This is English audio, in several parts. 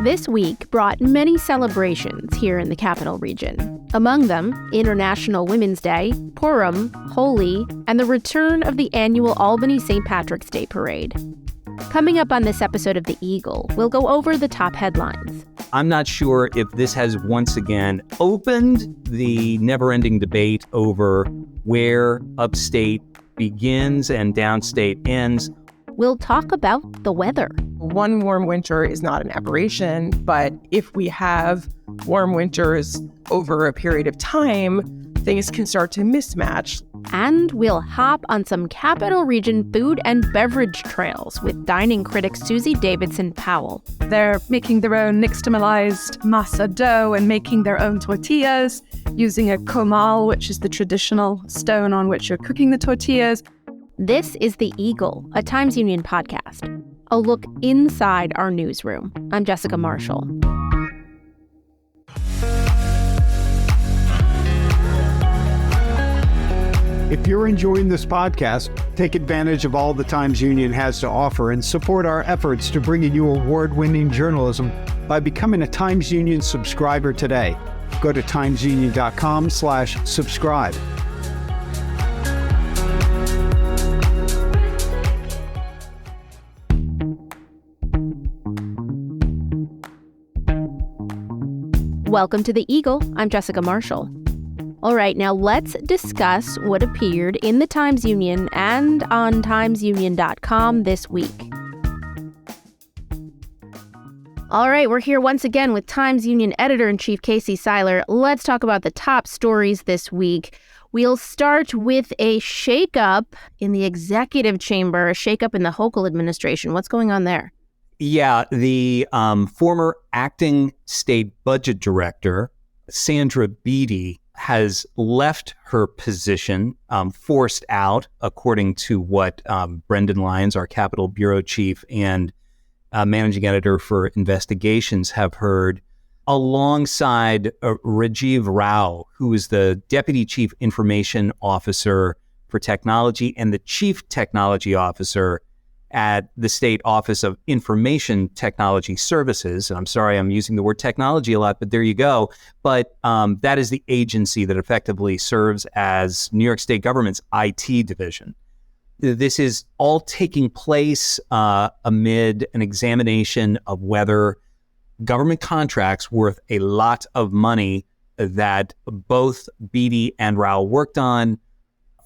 This week brought many celebrations here in the capital region. Among them, International Women's Day, Purim, Holi, and the return of the annual Albany St. Patrick's Day Parade. Coming up on this episode of The Eagle, we'll go over the top headlines. I'm not sure if this has once again opened the never-ending debate over where upstate begins and downstate ends. We'll talk about the weather. One warm winter is not an aberration, but if we have warm winters over a period of time, things can start to mismatch. And we'll hop on some Capital Region food and beverage trails with dining critic Susie Davidson Powell. They're making their own nixtamalized masa dough and making their own tortillas using a comal, which is the traditional stone on which you're cooking the tortillas. This is The Eagle, a Times Union podcast. A look inside our newsroom. I'm Jessica Marshall. If you're enjoying this podcast, take advantage of all the Times Union has to offer and support our efforts to bring you award-winning journalism by becoming a Times Union subscriber today. Go to timesunion.com/subscribe. Welcome to The Eagle. I'm Jessica Marshall. All right, now let's discuss what appeared in the Times Union and on timesunion.com this week. All right, we're here once again with Times Union editor-in-chief Casey Seiler. Let's talk about the top stories this week. We'll start with a shakeup in the executive chamber, a shakeup in the Hochul administration. What's going on there? Yeah, the former acting state budget director, Sandra Beatty, has left her position, forced out, according to what Brendan Lyons, our Capitol Bureau chief and managing editor for investigations, have heard, alongside Rajiv Rao, who is the deputy chief information officer for technology and the chief technology officer at the State Office of Information Technology Services. And I'm sorry, I'm using the word technology a lot, but there you go. But that is the agency that effectively serves as New York State government's IT division. This is all taking place amid an examination of whether government contracts worth a lot of money that both Beatty and Rao worked on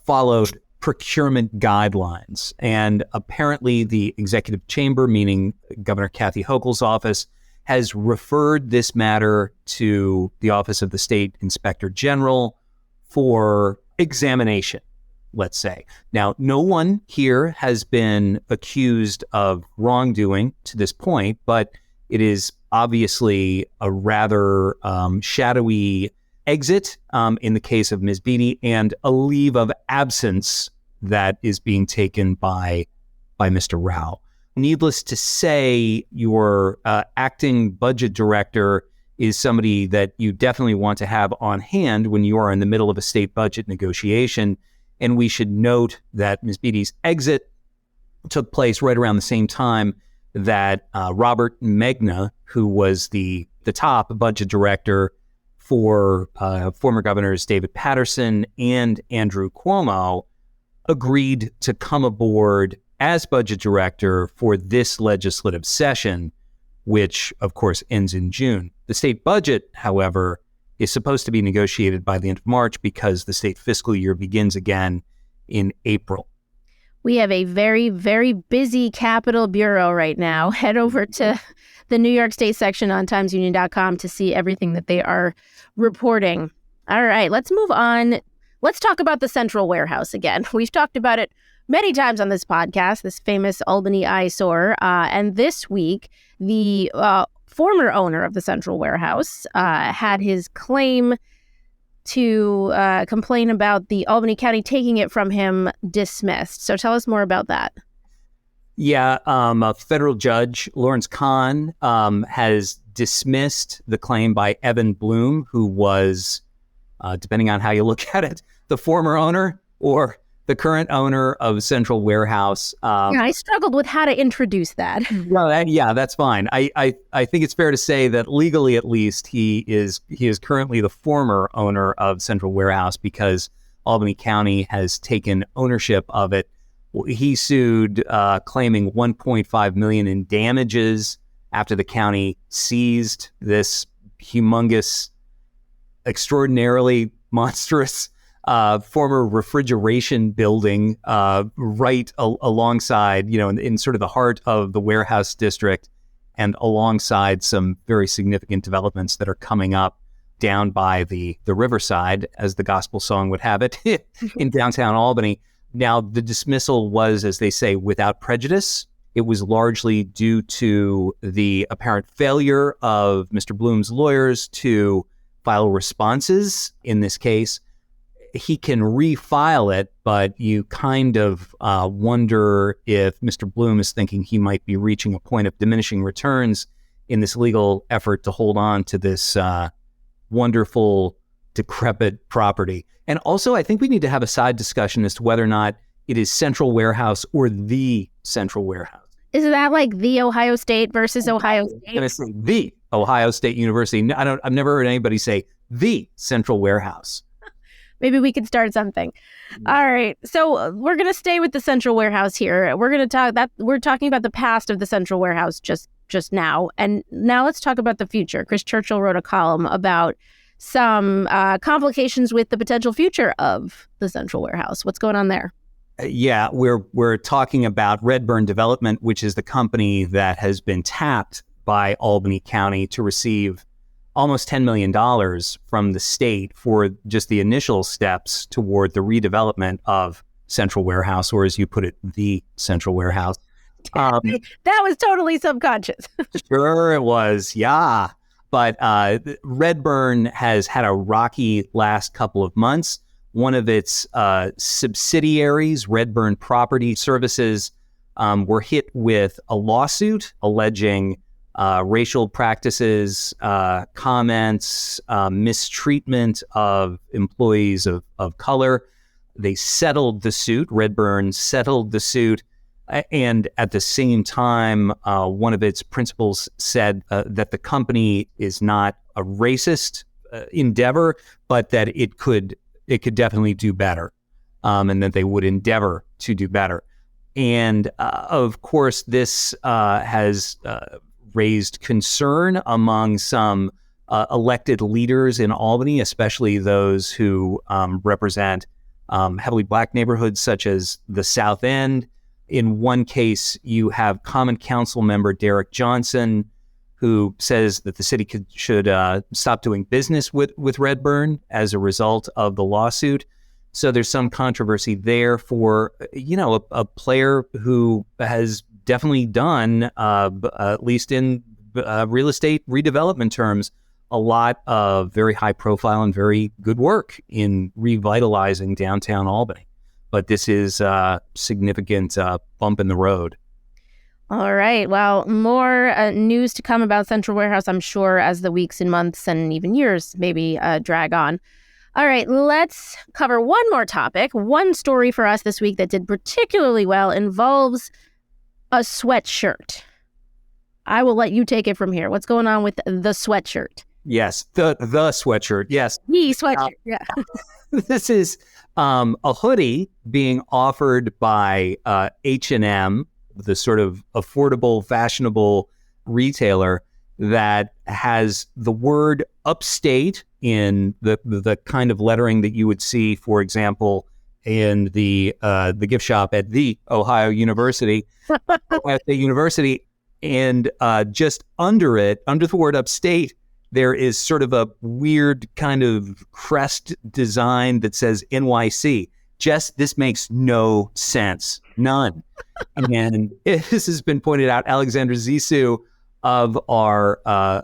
followed procurement guidelines. And apparently the executive chamber, meaning Governor Kathy Hochul's office, has referred this matter to the Office of the State Inspector General for examination, let's say. Now, no one here has been accused of wrongdoing to this point, but it is obviously a rather shadowy exit in the case of Ms. Beatty, and a leave of absence that is being taken by Mr. Rao. Needless to say, your acting budget director is somebody that you definitely want to have on hand when you are in the middle of a state budget negotiation. And we should note that Ms. Beatty's exit took place right around the same time that Robert Megna, who was the top budget director for former governors David Paterson and Andrew Cuomo, agreed to come aboard as budget director for this legislative session, which, of course, ends in June. The state budget, however, is supposed to be negotiated by the end of March because the state fiscal year begins again in April. We have a very, very busy Capitol Bureau right now. Head over to the New York State section on timesunion.com to see everything that they are reporting. All right, let's move on. Let's talk about the Central Warehouse again. We've talked about it many times on this podcast, this famous Albany eyesore. And this week, the former owner of the Central Warehouse had his claim to complain about the Albany County taking it from him dismissed. So tell us more about that. Yeah, a federal judge, Lawrence Kahn, has dismissed the claim by Evan Bloom, who was, depending on how you look at it, the former owner or the current owner of Central Warehouse. Yeah, I struggled with how to introduce that. Well, yeah, that's fine. I think it's fair to say that legally, at least, he is currently the former owner of Central Warehouse because Albany County has taken ownership of it. He sued, claiming $1.5 million in damages after the county seized this humongous, extraordinarily monstrous former refrigeration building right alongside, in sort of the heart of the warehouse district and alongside some very significant developments that are coming up down by the riverside, as the gospel song would have it, in downtown Albany. Now, the dismissal was, as they say, without prejudice. It was largely due to the apparent failure of Mr. Bloom's lawyers to file responses in this case. He can refile it, but you kind of wonder if Mr. Bloom is thinking he might be reaching a point of diminishing returns in this legal effort to hold on to this wonderful, decrepit property. And also, I think we need to have a side discussion as to whether or not it is Central Warehouse or the Central Warehouse. Is that like the Ohio State versus Ohio State? I'm going to say the Ohio State University. I've never heard anybody say the Central Warehouse. Maybe we could start something. All right. So we're going to stay with the Central Warehouse here. We're talking about the past of the Central Warehouse just now. And now let's talk about the future. Chris Churchill wrote a column about some complications with the potential future of the Central Warehouse. What's going on there? Yeah, we're talking about Redburn Development, which is the company that has been tapped by Albany County to receive almost $10 million from the state for just the initial steps toward the redevelopment of Central Warehouse, or as you put it, the Central Warehouse. That was totally subconscious. Sure it was, yeah. But Redburn has had a rocky last couple of months. One of its subsidiaries, Redburn Property Services, were hit with a lawsuit alleging racial practices, comments, mistreatment of employees of color. They settled the suit. Redburn settled the suit. And at the same time, one of its principals said that the company is not a racist endeavor, but that it could definitely do better, and that they would endeavor to do better. And of course, this has raised concern among some elected leaders in Albany, especially those who represent heavily Black neighborhoods such as the South End. In one case, you have Common Council member Derek Johnson, who says that the city should stop doing business with Redburn as a result of the lawsuit. So there's some controversy there for, a player who has definitely done, at least in real estate redevelopment terms, a lot of very high profile and very good work in revitalizing downtown Albany. But this is a significant bump in the road. All right. Well, more news to come about Central Warehouse, I'm sure, as the weeks and months and even years maybe drag on. All right. Let's cover one more topic. One story for us this week that did particularly well involves a sweatshirt. I will let you take it from here. What's going on with the sweatshirt? Yes, the sweatshirt. Yes. The sweatshirt. Yeah. This is a hoodie being offered by H&M, the sort of affordable, fashionable retailer that has the word upstate in the kind of lettering that you would see, for example, in the gift shop at the Ohio State University. And just under it, under the word upstate, there is sort of a weird kind of crest design that says NYC. This makes no sense. None. And this has been pointed out. Alexandra Zissu of our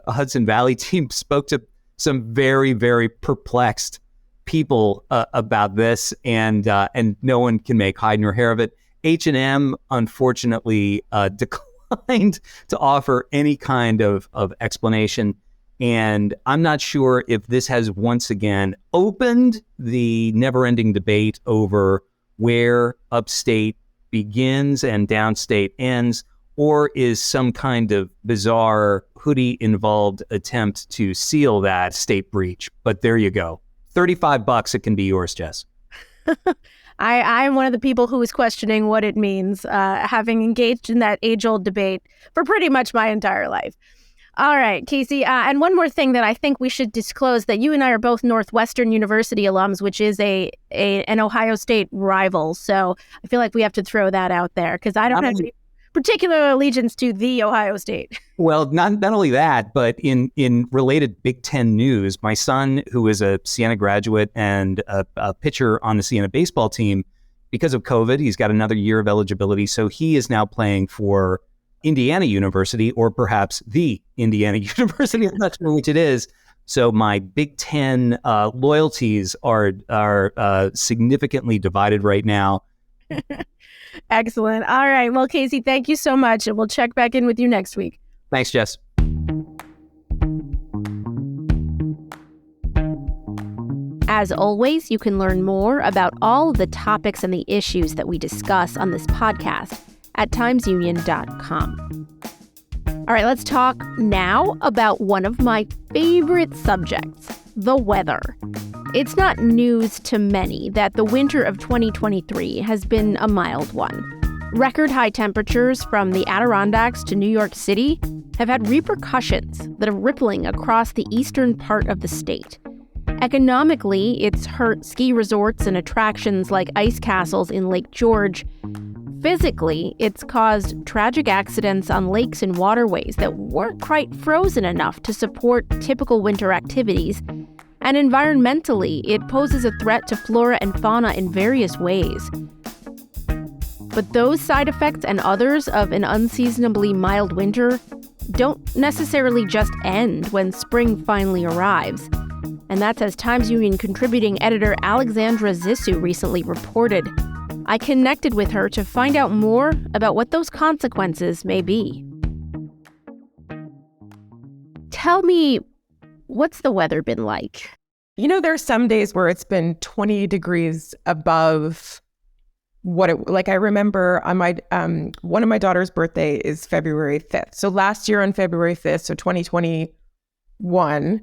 Hudson Valley team spoke to some very, very perplexed people about this, and no one can make hide nor hair of it. H&M, unfortunately, declined to offer any kind of explanation. And I'm not sure if this has once again opened the never-ending debate over where upstate begins and downstate ends, or is some kind of bizarre hoodie-involved attempt to seal that state breach? But there you go. $35, it can be yours, Jess. I'm one of the people who is questioning what it means, having engaged in that age-old debate for pretty much my entire life. All right, Casey, and one more thing that I think we should disclose, that you and I are both Northwestern University alums, which is an Ohio State rival. So I feel like we have to throw that out there because I don't have any particular allegiance to the Ohio State. Well, not only that, but in related Big Ten news, my son, who is a Siena graduate and a pitcher on the Siena baseball team, because of COVID, he's got another year of eligibility. So he is now playing for Indiana University, or perhaps the Indiana University. I'm not sure which it is. So my Big Ten loyalties are significantly divided right now. Excellent. All right. Well, Casey, thank you so much. And we'll check back in with you next week. Thanks, Jess. As always, you can learn more about all of the topics and the issues that we discuss on this podcast at timesunion.com. All right, let's talk now about one of my favorite subjects, the weather. It's not news to many that the winter of 2023 has been a mild one. Record high temperatures from the Adirondacks to New York City have had repercussions that are rippling across the eastern part of the state. Economically, it's hurt ski resorts and attractions like ice castles in Lake George. Physically, it's caused tragic accidents on lakes and waterways that weren't quite frozen enough to support typical winter activities. And environmentally, it poses a threat to flora and fauna in various ways. But those side effects and others of an unseasonably mild winter don't necessarily just end when spring finally arrives. And that's as Times Union contributing editor Alexandra Zissu recently reported. I connected with her to find out more about what those consequences may be. Tell me, what's the weather been like? You know, there are some days where it's been 20 degrees above what it, like I remember on my, one of my daughter's birthday is February 5th. So last year on February 5th, so 2021,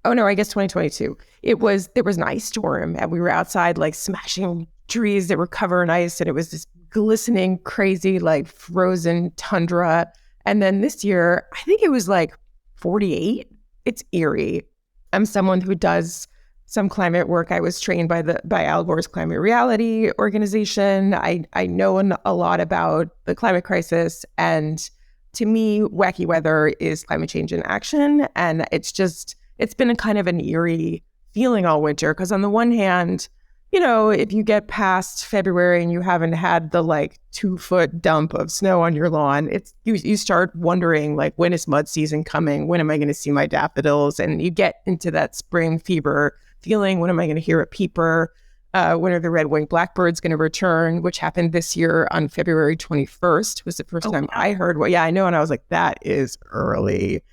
oh no, I guess 2022, there was an ice storm and we were outside like smashing trees that were covered in ice, and it was this glistening, crazy, like frozen tundra. And then this year, I think it was like 48. It's eerie. I'm someone who does some climate work. I was trained by Al Gore's Climate Reality organization. I know a lot about the climate crisis, and to me, wacky weather is climate change in action. And it's been a kind of an eerie feeling all winter, because on the one hand, you know, if you get past February and you haven't had the like 2-foot dump of snow on your lawn, it's you start wondering, like, when is mud season coming? When am I going to see my daffodils? And you get into that spring fever feeling. When am I going to hear a peeper? When are the red-winged blackbirds going to return? Which happened this year on February 21st was the first time I heard. Well, yeah, I know. And I was like, that is early.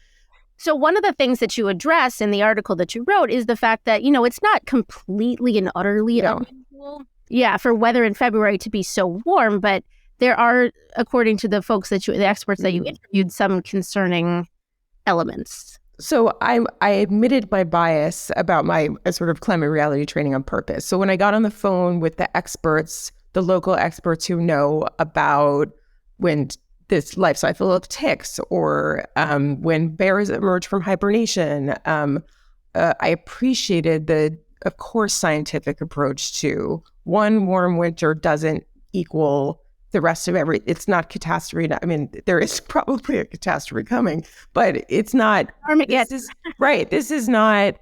So one of the things that you address in the article that you wrote is the fact that, you know, it's not completely and utterly unusual, for weather in February to be so warm, but there are, according to the the experts that you interviewed, some concerning elements. So I admitted my bias about my sort of climate reality training on purpose. So when I got on the phone with the experts, the local experts who know about when this life cycle of ticks, or when bears emerge from hibernation, I appreciated the, of course, scientific approach to one warm winter doesn't equal the rest of it's not catastrophe. I mean, there is probably a catastrophe coming, but it's not. This is not,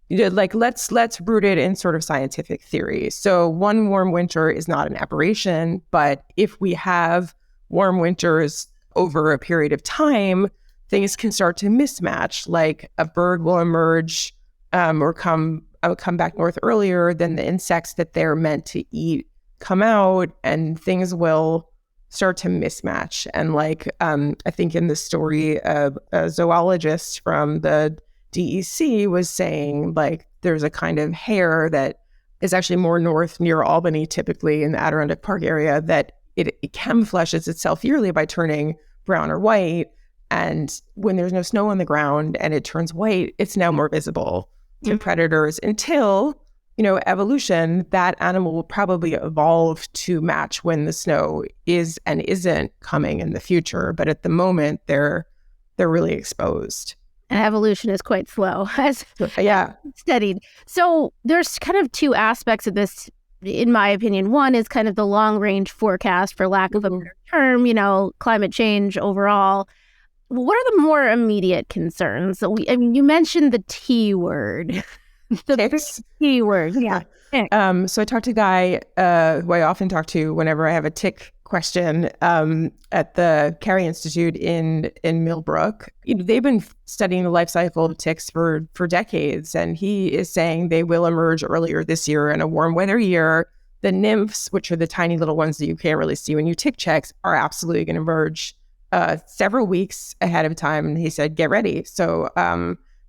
you know, like let's root it in sort of scientific theory. So one warm winter is not an aberration, but if we have warm winters over a period of time, things can start to mismatch. Like a bird will emerge or come back north earlier than the insects that they're meant to eat come out, and things will start to mismatch. And like I think in the story, a zoologist from the DEC was saying, like, there's a kind of hare that is actually more north near Albany, typically in the Adirondack Park area, that it camouflages itself yearly by turning brown or white. And when there's no snow on the ground and it turns white, it's now more visible to predators until, evolution, that animal will probably evolve to match when the snow is and isn't coming in the future. But at the moment, they're really exposed. And evolution is quite slow, as studied. So there's kind of two aspects of this, in my opinion. One is kind of the long-range forecast, for lack of a better term, climate change overall. What are the more immediate concerns? You mentioned the T word. The T word, yeah. So I talked to a guy who I often talk to whenever I have a tick question at the Carey Institute in Millbrook. They've been studying the life cycle of ticks for decades, and he is saying they will emerge earlier this year in a warm weather year. The nymphs, which are the tiny little ones that you can't really see when you tick checks, are absolutely going to emerge several weeks ahead of time. And he said, get ready. So,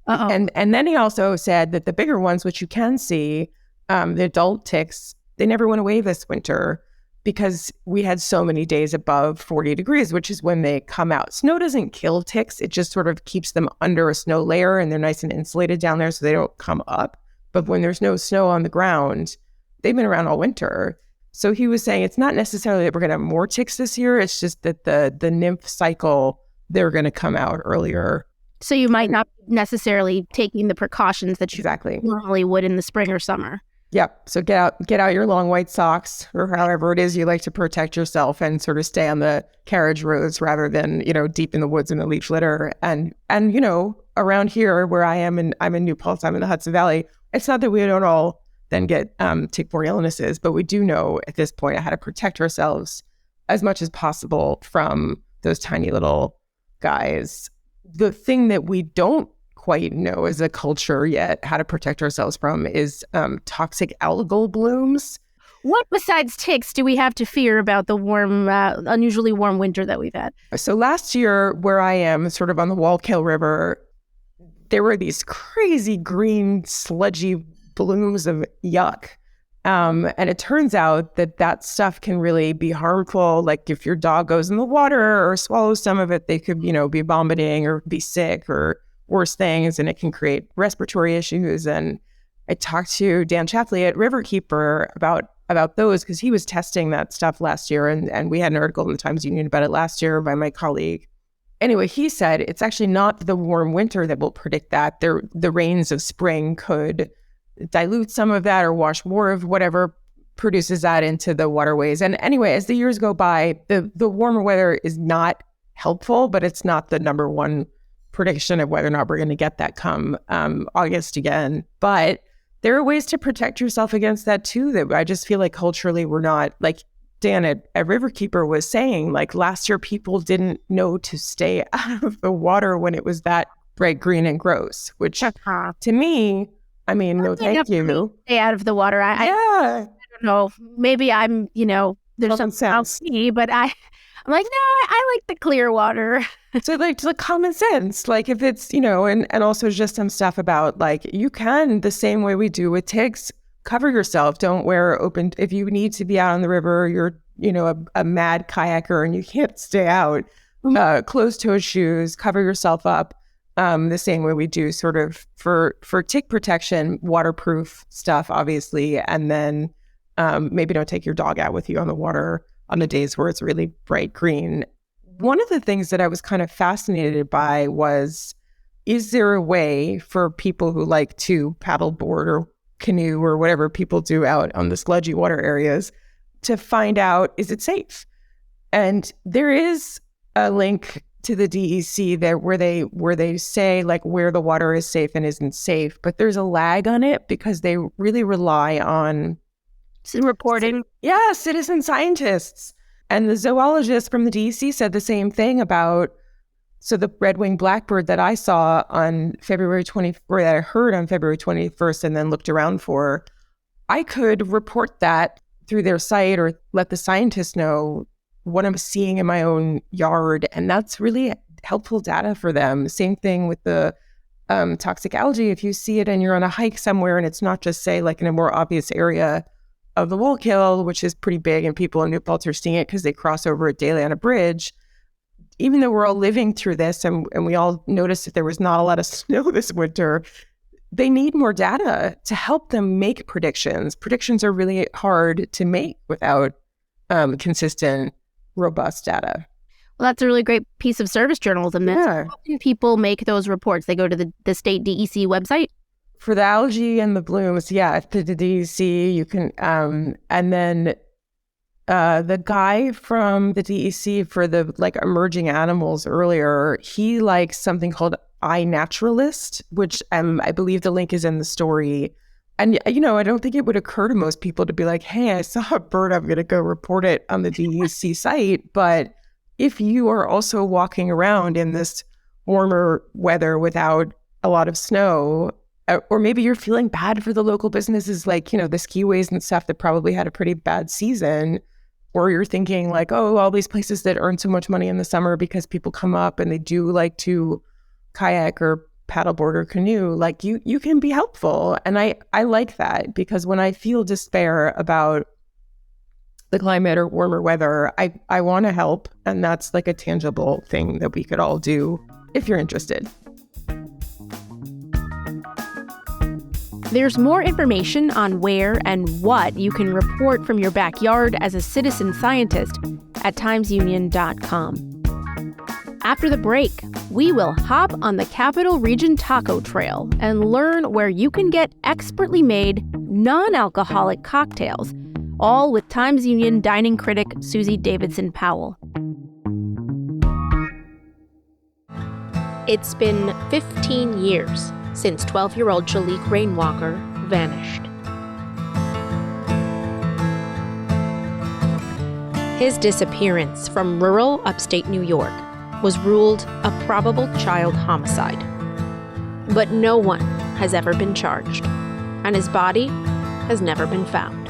and then he also said that the bigger ones, which you can see, the adult ticks, they never went away this winter because we had so many days above 40 degrees, which is when they come out. Snow doesn't kill ticks. It just sort of keeps them under a snow layer, and they're nice and insulated down there so they don't come up. But when there's no snow on the ground, they've been around all winter. So he was saying it's not necessarily that we're going to have more ticks this year. It's just that the nymph cycle, they're going to come out earlier. So you might not necessarily taking the precautions that you normally would in the spring or summer. Yep. So get out your long white socks, or however it is you like to protect yourself, and sort of stay on the carriage roads rather than, deep in the woods in the leaf litter. And around here where I am, and I'm in New Paltz, I'm in the Hudson Valley. It's not that we don't all then get tick-borne illnesses, but we do know at this point how to protect ourselves as much as possible from those tiny little guys. The thing that we don't quite know as a culture yet how to protect ourselves from is toxic algal blooms. What besides ticks do we have to fear about the warm, unusually warm winter that we've had? So last year, where I am, sort of on the Wallkill River, there were these crazy green, sludgy blooms of yuck. And it turns out that stuff can really be harmful. Like if your dog goes in the water or swallows some of it, they could, be vomiting or be sick or worse things, and it can create respiratory issues. And I talked to Dan Chapley at Riverkeeper about those because he was testing that stuff last year, and we had an article in the Times Union about it last year by my colleague. Anyway, he said it's actually not the warm winter that will predict that. The rains of spring could dilute some of that or wash more of whatever produces that into the waterways. And anyway, as the years go by, the warmer weather is not helpful, but it's not the number one prediction of whether or not we're going to get that come August again. But there are ways to protect yourself against that too, that I just feel like culturally we're not, like Dan at Riverkeeper was saying, like last year people didn't know to stay out of the water when it was that bright green and gross, which to me, no, thank you. Stay out of the water. I don't know. Maybe I'm, there's some sense, but I'm like, no, I like the clear water. So like the common sense, like if it's, and also just some stuff about like, you can, the same way we do with ticks, cover yourself. Don't wear open, if you need to be out on the river, you're, a mad kayaker and you can't stay out, closed-toed shoes, cover yourself up. The same way we do sort of for tick protection, waterproof stuff, obviously. And then maybe don't take your dog out with you on the water on the days where it's really bright green. One of the things that I was kind of fascinated by was, is there a way for people who like to paddleboard or canoe or whatever people do out on the sludgy water areas to find out, is it safe? And there is a link to the DEC there where they say like where the water is safe and isn't safe, but there's a lag on it because they really rely on reporting. Citizen scientists. And the zoologist from the DEC said the same thing about, so the red-winged blackbird that I saw on February 24th, or that I heard on February 21st and then looked around for, I could report that through their site or let the scientists know what I'm seeing in my own yard. And that's really helpful data for them. Same thing with the toxic algae, if you see it and you're on a hike somewhere and it's not just, say, like in a more obvious area of the Wallkill, which is pretty big and people in Newport are seeing it because they cross over it daily on a bridge, even though we're all living through this and we all noticed that there was not a lot of snow this winter, they need more data to help them make predictions. Predictions are really hard to make without consistent, robust data. Well, that's a really great piece of service journalism. Yeah. How can people make those reports? They go to the state DEC website? For the algae and the blooms, yeah, to the DEC, you can, and then the guy from the DEC for the emerging animals earlier, he likes something called iNaturalist, which I believe the link is in the story. And, I don't think it would occur to most people to be like, hey, I saw a bird, I'm going to go report it on the DEC site. But if you are also walking around in this warmer weather without a lot of snow, or maybe you're feeling bad for the local businesses, the skiways and stuff that probably had a pretty bad season, or you're thinking like, oh, all these places that earn so much money in the summer because people come up and they do like to kayak or paddleboard or canoe, you can be helpful. And I like that, because when I feel despair about the climate or warmer weather, I want to help. And that's like a tangible thing that we could all do if you're interested. There's more information on where and what you can report from your backyard as a citizen scientist at timesunion.com. After the break, we will hop on the Capital Region Taco Trail and learn where you can get expertly made, non-alcoholic cocktails, all with Times Union dining critic Susie Davidson Powell. It's been 15 years since 12-year-old Shalik Rainwalker vanished. His disappearance from rural upstate New York was ruled a probable child homicide. But no one has ever been charged, and his body has never been found.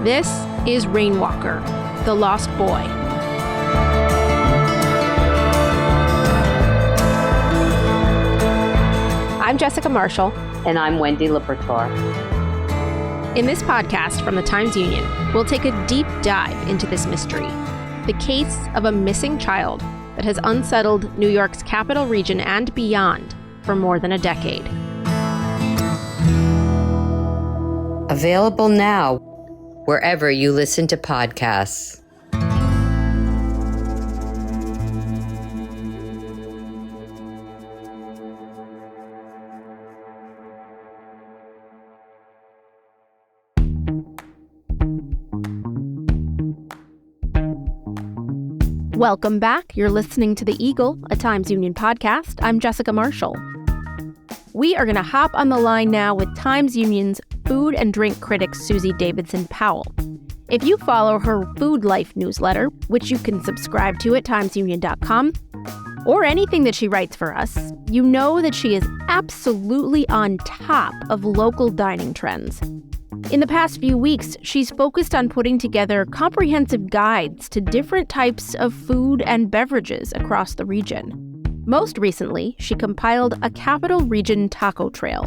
This is Rainwalker, the Lost Boy. I'm Jessica Marshall. And I'm Wendy Libertor. In this podcast from the Times Union, we'll take a deep dive into this mystery, the case of a missing child that has unsettled New York's capital region and beyond for more than a decade. Available now, wherever you listen to podcasts. Welcome back. You're listening to The Eagle, a Times Union podcast. I'm Jessica Marshall. We are going to hop on the line now with Times Union's food and drink critic Susie Davidson Powell. If you follow her Food Life newsletter, which you can subscribe to at timesunion.com, or anything that she writes for us, you know that she is absolutely on top of local dining trends. In the past few weeks, she's focused on putting together comprehensive guides to different types of food and beverages across the region. Most recently, she compiled a Capital Region Taco Trail,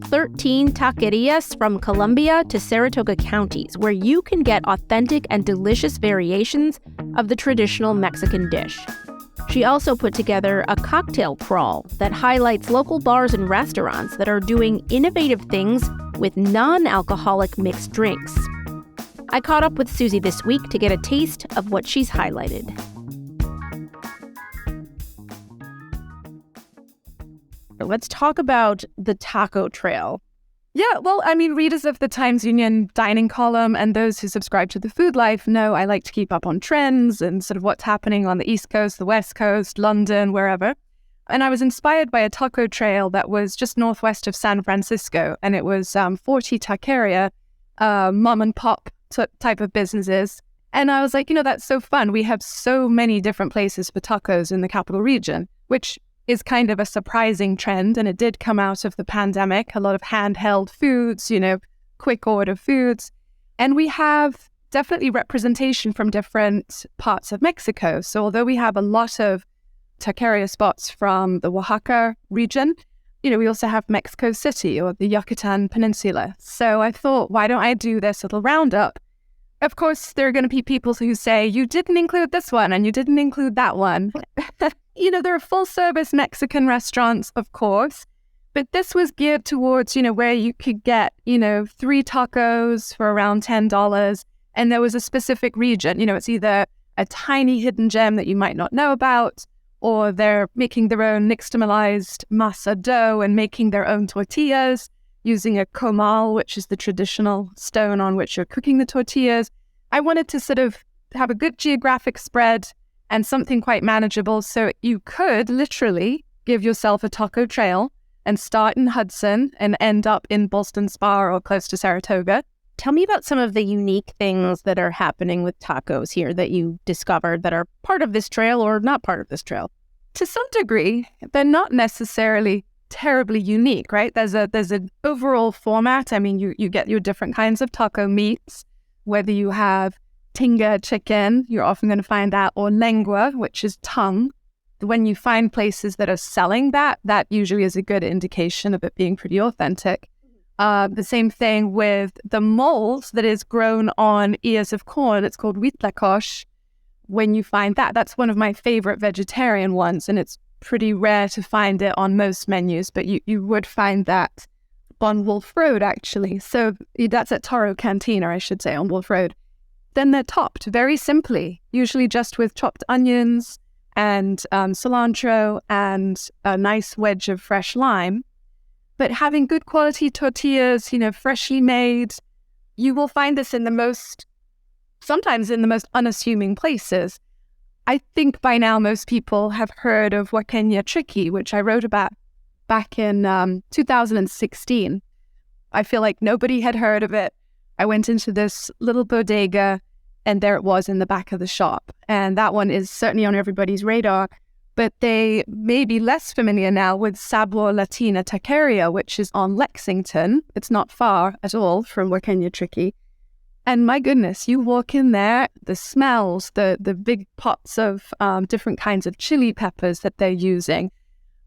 13 taquerias from Columbia to Saratoga counties, where you can get authentic and delicious variations of the traditional Mexican dish. She also put together a cocktail crawl that highlights local bars and restaurants that are doing innovative things with non-alcoholic mixed drinks. I caught up with Susie this week to get a taste of what she's highlighted. Let's talk about the taco trail. Yeah, well, I mean, readers of the Times Union dining column and those who subscribe to the Food Life know I like to keep up on trends and sort of what's happening on the East Coast, the West Coast, London, wherever. And I was inspired by a taco trail that was just northwest of San Francisco. And it was 40 taqueria, mom and pop type of businesses. And I was like, that's so fun. We have so many different places for tacos in the capital region, which is kind of a surprising trend. And it did come out of the pandemic, a lot of handheld foods, quick order foods. And we have definitely representation from different parts of Mexico. So although we have a lot of taqueria spots from the Oaxaca region, we also have Mexico City or the Yucatan Peninsula. So I thought, why don't I do this little roundup? Of course, there are going to be people who say, you didn't include this one and you didn't include that one. There are full-service Mexican restaurants, of course, but this was geared towards, where you could get, 3 tacos for around $10, and there was a specific region. It's either a tiny hidden gem that you might not know about, or they're making their own nixtamalized masa dough and making their own tortillas using a comal, which is the traditional stone on which you're cooking the tortillas. I wanted to sort of have a good geographic spread and something quite manageable, so you could literally give yourself a taco trail and start in Hudson and end up in Ballston Spa or close to Saratoga. Tell me about some of the unique things that are happening with tacos here that you discovered that are part of this trail or not part of this trail. To some degree, they're not necessarily terribly unique, right? There's an overall format. I mean, you get your different kinds of taco meats, whether you have tinga chicken, you're often going to find that, or lengua, which is tongue. When you find places that are selling that usually is a good indication of it being pretty authentic. The same thing with the moles that is grown on ears of corn. It's called huitlacoche. When you find that's one of my favorite vegetarian ones, and it's pretty rare to find it on most menus, but you would find that on Wolf Road, actually. So that's at Toro Cantina, I should say, on Wolf Road. Then they're topped very simply, usually just with chopped onions and cilantro and a nice wedge of fresh lime. But having good quality tortillas, freshly made, you will find this sometimes in the most unassuming places. I think by now most people have heard of Huaqueña Triqui, which I wrote about back in 2016. I feel like nobody had heard of it. I went into this little bodega and there it was in the back of the shop. And that one is certainly on everybody's radar. But they may be less familiar now with Sabor Latina Taqueria, which is on Lexington. It's not far at all from Huaqueña Triqui. And my goodness, you walk in there, the smells, the big pots of different kinds of chili peppers that they're using.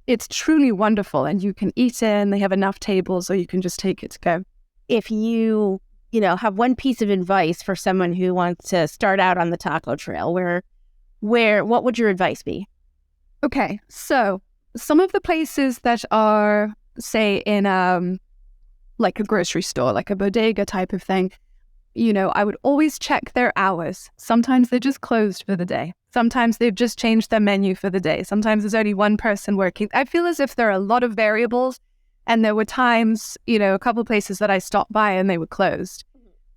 It's truly wonderful, and you can eat in. They have enough tables, or you can just take it to go. If you, have one piece of advice for someone who wants to start out on the taco trail, what would your advice be? Okay, so some of the places that are, say, in like a grocery store, like a bodega type of thing, I would always check their hours. Sometimes they're just closed for the day. Sometimes they've just changed their menu for the day. Sometimes there's only one person working. I feel as if there are a lot of variables, and there were times, a couple of places that I stopped by and they were closed.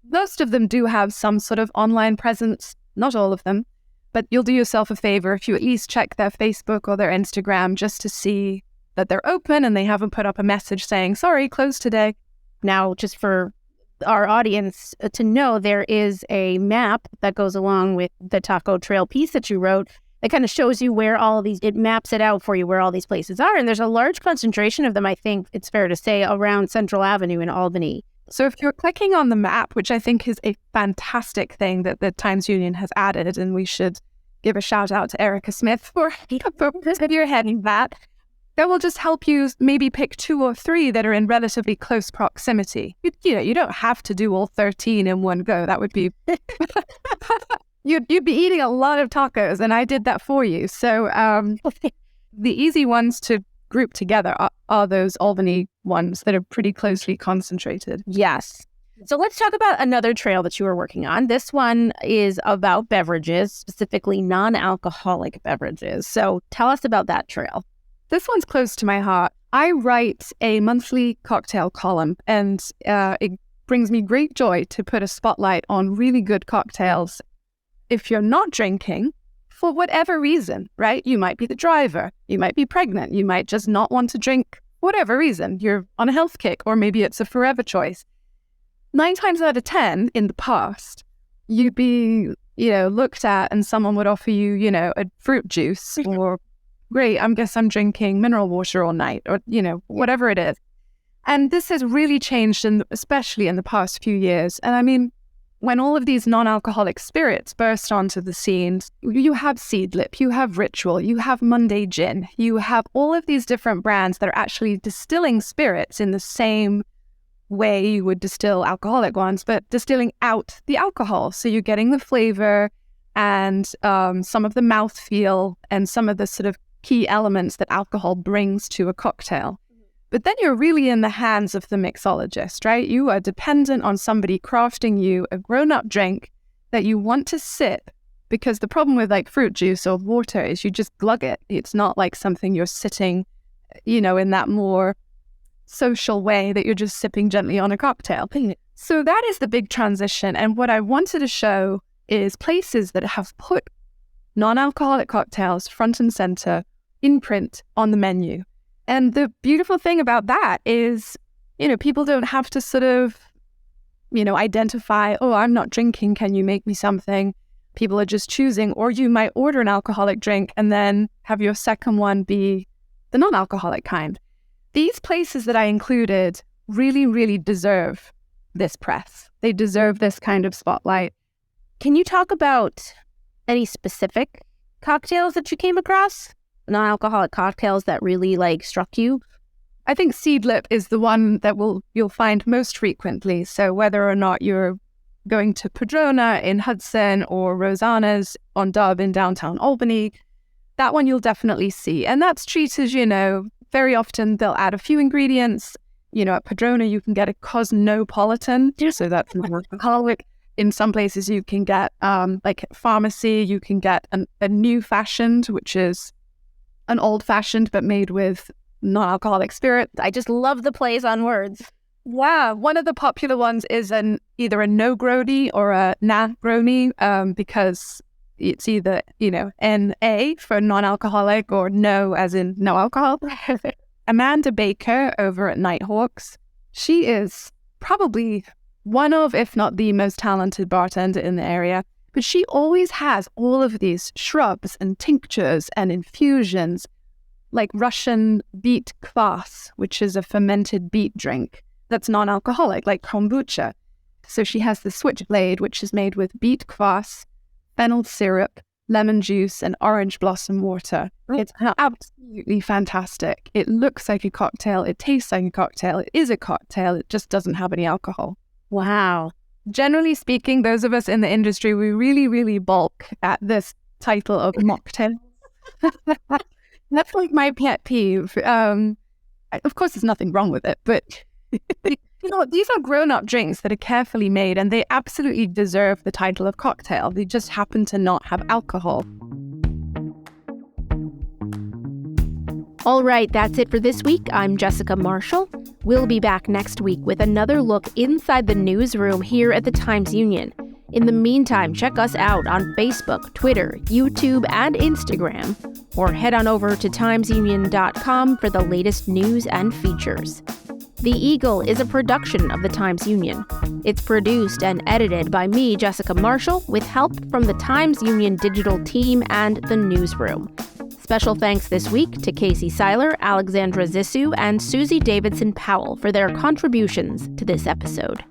Most of them do have some sort of online presence, not all of them. But you'll do yourself a favor if you at least check their Facebook or their Instagram just to see that they're open and they haven't put up a message saying, sorry, closed today. Now, just for our audience to know, there is a map that goes along with the taco trail piece that you wrote. It kind of shows you where it maps it out for you where all these places are. And there's a large concentration of them, I think it's fair to say, around Central Avenue in Albany. So if you're clicking on the map, which I think is a fantastic thing that the Times-Union has added, and we should give a shout out to Erica Smith for spearheading that, that will just help you maybe pick 2 or 3 that are in relatively close proximity. You don't have to do all 13 in one go. That would be... You'd be eating a lot of tacos, and I did that for you. So the easy ones to group together are those Albany ones that are pretty closely concentrated. Yes. So let's talk about another trail that you were working on. This one is about beverages, specifically non-alcoholic beverages. So tell us about that trail. This one's close to my heart. I write a monthly cocktail column, and it brings me great joy to put a spotlight on really good cocktails. If you're not drinking, for whatever reason, right? You might be the driver, you might be pregnant, you might just not want to drink, whatever reason. You're on a health kick, or maybe it's a forever choice. 9 times out of 10 in the past, you'd be, looked at and someone would offer you, a fruit juice, or great, I guess I'm drinking mineral water all night, or, whatever it is. And this has really changed, especially in the past few years. And I mean, when all of these non-alcoholic spirits burst onto the scene, you have Seedlip, you have Ritual, you have Monday Gin, you have all of these different brands that are actually distilling spirits in the same way you would distill alcoholic ones, but distilling out the alcohol. So you're getting the flavor and some of the mouthfeel and some of the sort of key elements that alcohol brings to a cocktail. But then you're really in the hands of the mixologist, right? You are dependent on somebody crafting you a grown-up drink that you want to sip, because the problem with like fruit juice or water is you just glug it. It's not like something you're sitting, in that more social way that you're just sipping gently on a cocktail. So that is the big transition. And what I wanted to show is places that have put non-alcoholic cocktails front and center in print on the menu. And the beautiful thing about that is, people don't have to sort of, identify, oh, I'm not drinking, can you make me something? People are just choosing, or you might order an alcoholic drink and then have your second one be the non-alcoholic kind. These places that I included really, really deserve this press. They deserve this kind of spotlight. Can you talk about any specific cocktails that you came across? Non-alcoholic cocktails that really struck you? I think Seedlip is the one that you'll find most frequently. So whether or not you're going to Padrona in Hudson or Rosanna's on Dub in downtown Albany, that one you'll definitely see. And that's treated, very often they'll add a few ingredients. At Padrona you can get a cosmopolitan, so that's non-alcoholic. In some places you can get, like at Pharmacy, you can get a new fashioned, which is an old-fashioned but made with non-alcoholic spirit. I just love the plays on words. Wow. One of the popular ones is either a no-grody or a na-grony, because it's either, N-A for non-alcoholic or no as in no alcohol. Amanda Baker over at Nighthawks, she is probably one of, if not the most talented bartender in the area. But she always has all of these shrubs and tinctures and infusions, like Russian beet kvass, which is a fermented beet drink that's non-alcoholic, like kombucha. So she has the switchblade, which is made with beet kvass, fennel syrup, lemon juice, and orange blossom water. It's absolutely fantastic. It looks like a cocktail. It tastes like a cocktail. It is a cocktail. It just doesn't have any alcohol. Wow. Generally speaking, those of us in the industry, we really, really balk at this title of mocktail. That's like my pet peeve. Of course, there's nothing wrong with it, but these are grown-up drinks that are carefully made, and they absolutely deserve the title of cocktail. They just happen to not have alcohol. All right, that's it for this week. I'm Jessica Marshall. We'll be back next week with another look inside the newsroom here at the Times-Union. In the meantime, check us out on Facebook, Twitter, YouTube, and Instagram, or head on over to timesunion.com for the latest news and features. The Eagle is a production of the Times-Union. It's produced and edited by me, Jessica Marshall, with help from the Times-Union digital team and the newsroom. Special thanks this week to Casey Seiler, Alexandra Zissu, and Susie Davidson Powell for their contributions to this episode.